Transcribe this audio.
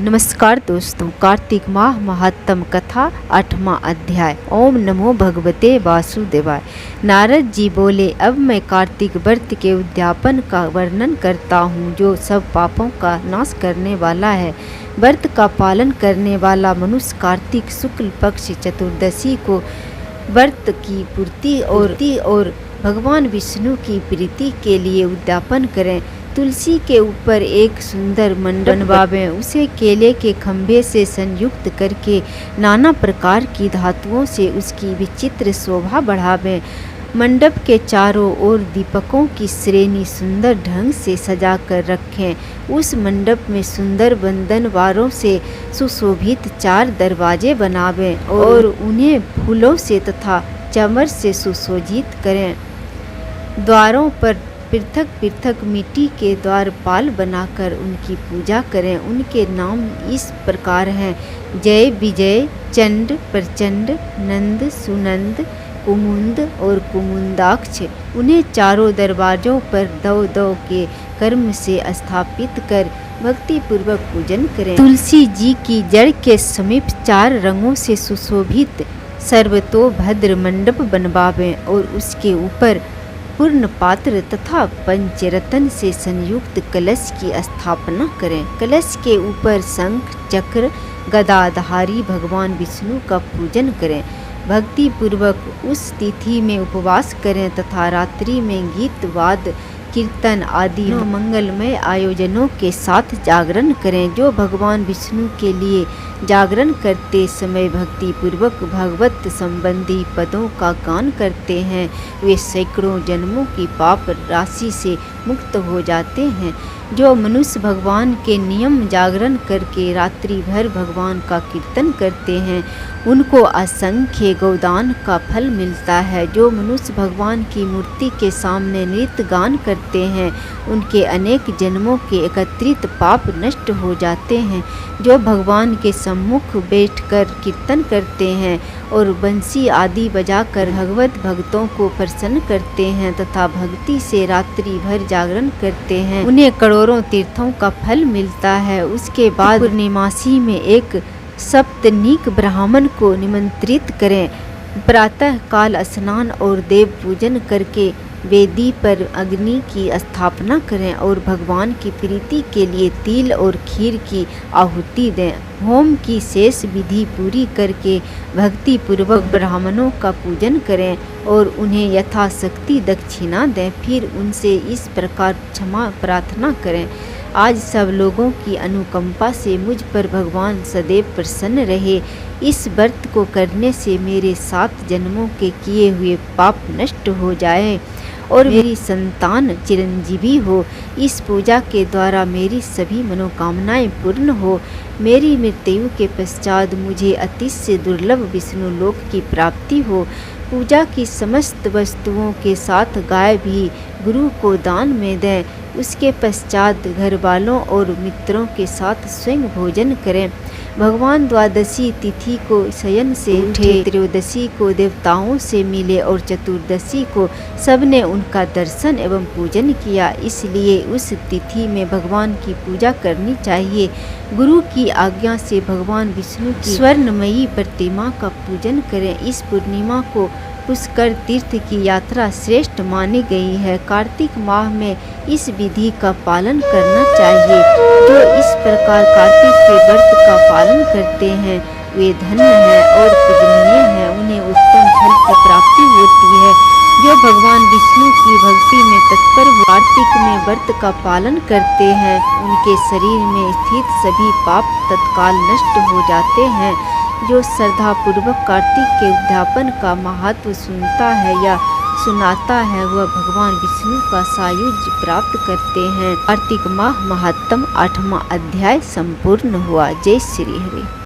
नमस्कार दोस्तों, कार्तिक माह महात्म कथा 8वां अध्याय। ओम नमो भगवते वासुदेवाय। नारद जी बोले, अब मैं कार्तिक व्रत के उद्यापन का वर्णन करता हूँ, जो सब पापों का नाश करने वाला है। व्रत का पालन करने वाला मनुष्य कार्तिक शुक्ल पक्ष चतुर्दशी को व्रत की पूर्ति और भगवान विष्णु की प्रीति के लिए उद्यापन करें। तुलसी के ऊपर एक सुंदर मंडप बनवावें, उसे केले के खंभे से संयुक्त करके नाना प्रकार की धातुओं से उसकी विचित्र शोभा बढ़ावें। मंडप के चारों ओर दीपकों की श्रेणी सुंदर ढंग से सजा कर रखें। उस मंडप में सुंदर बंधनवारों से सुशोभित 4 दरवाजे बनावें और उन्हें फूलों से तथा चमर से सुशोभित करें। द्वारों पर पृथक पृथक मिट्टी के द्वारपाल बनाकर उनकी पूजा करें। उनके नाम इस प्रकार हैं: जय विजय, चंड, प्रचंड, नंद, सुनंद, कुमुंद और कुमुंदाक्ष। उन्हें चारों दरवाजों पर दो के कर्म से स्थापित कर भक्ति पूर्वक पूजन करें। तुलसी जी की जड़ के समीप 4 रंगों से सुशोभित सर्वतोभद्र मंडप बनवावें और उसके ऊपर पूर्ण पात्र तथा पंचरत्न से संयुक्त कलश की स्थापना करें। कलश के ऊपर शंख, चक्र, गदाधारी भगवान विष्णु का पूजन करें। भक्ति पूर्वक उस तिथि में उपवास करें तथा रात्रि में गीत, वाद, कीर्तन आदि मंगलमय आयोजनों के साथ जागरण करें। जो भगवान विष्णु के लिए जागरण करते समय भक्ति पूर्वक भगवत संबंधी पदों का गान करते हैं, वे सैकड़ों जन्मों की पाप राशि से मुक्त हो जाते हैं। जो मनुष्य भगवान के नियम जागरण करके रात्रि भर भगवान का कीर्तन करते हैं, उनको असंख्य गोदान का फल मिलता है। जो मनुष्य भगवान की मूर्ति के सामने नृत्य गान करते हैं, उनके अनेक जन्मों के एकत्रित पाप नष्ट हो जाते हैं। जो भगवान के सम्मुख बैठकर कीर्तन करते हैं और बंसी आदि बजाकर भगवत भक्तों को प्रसन्न करते हैं तथा भक्ति से रात्रि भर जागरण करते हैं, उन्हें करोड़ों तीर्थों का फल मिलता है। उसके बाद पूर्णिमासी में एक सप्तनीक ब्राह्मण को निमंत्रित करें। प्रातः काल स्नान और देव पूजन करके वेदी पर अग्नि की स्थापना करें और भगवान की प्रीति के लिए तिल और खीर की आहुति दें। होम की शेष विधि पूरी करके भक्ति पूर्वक ब्राह्मणों का पूजन करें और उन्हें यथाशक्ति दक्षिणा दें। फिर उनसे इस प्रकार क्षमा प्रार्थना करें: आज सब लोगों की अनुकंपा से मुझ पर भगवान सदैव प्रसन्न रहे। इस व्रत को करने से मेरे 7 जन्मों के किए हुए पाप नष्ट हो जाए और मेरी संतान चिरंजीवी हो। इस पूजा के द्वारा मेरी सभी मनोकामनाएं पूर्ण हो। मेरी मृत्यु के पश्चात मुझे अतिशय दुर्लभ विष्णु लोक की प्राप्ति हो। पूजा की समस्त वस्तुओं के साथ गाय भी गुरु को दान में दें। उसके पश्चात घर वालों और मित्रों के साथ स्वयं भोजन करें। भगवान द्वादशी तिथि को शयन से उठे, त्रयोदशी को देवताओं से मिले और चतुर्दशी को सबने उनका दर्शन एवं पूजन किया। इसलिए उस तिथि में भगवान की पूजा करनी चाहिए। गुरु की आज्ञा से भगवान विष्णु की स्वर्णमयी प्रतिमा का पूजन करें। इस पूर्णिमा को पुष्कर तीर्थ की यात्रा श्रेष्ठ मानी गई है। कार्तिक माह में इस विधि का पालन करना चाहिए। जो इस प्रकार कार्तिक के व्रत का पालन करते हैं, वे धन्य हैं और पूजनीय हैं। उन्हें उत्तम फल की प्राप्ति होती है। जो भगवान विष्णु की भक्ति में तत्पर कार्तिक में व्रत का पालन करते हैं, उनके शरीर में स्थित सभी पाप तत्काल नष्ट हो जाते हैं। जो श्रद्धा पूर्वक कार्तिक के उद्यापन का महत्व सुनता है या सुनाता है, वह भगवान विष्णु का सायुज्य प्राप्त करते हैं। कार्तिक माह महात्म 8वां अध्याय संपूर्ण हुआ। जय श्री हरि।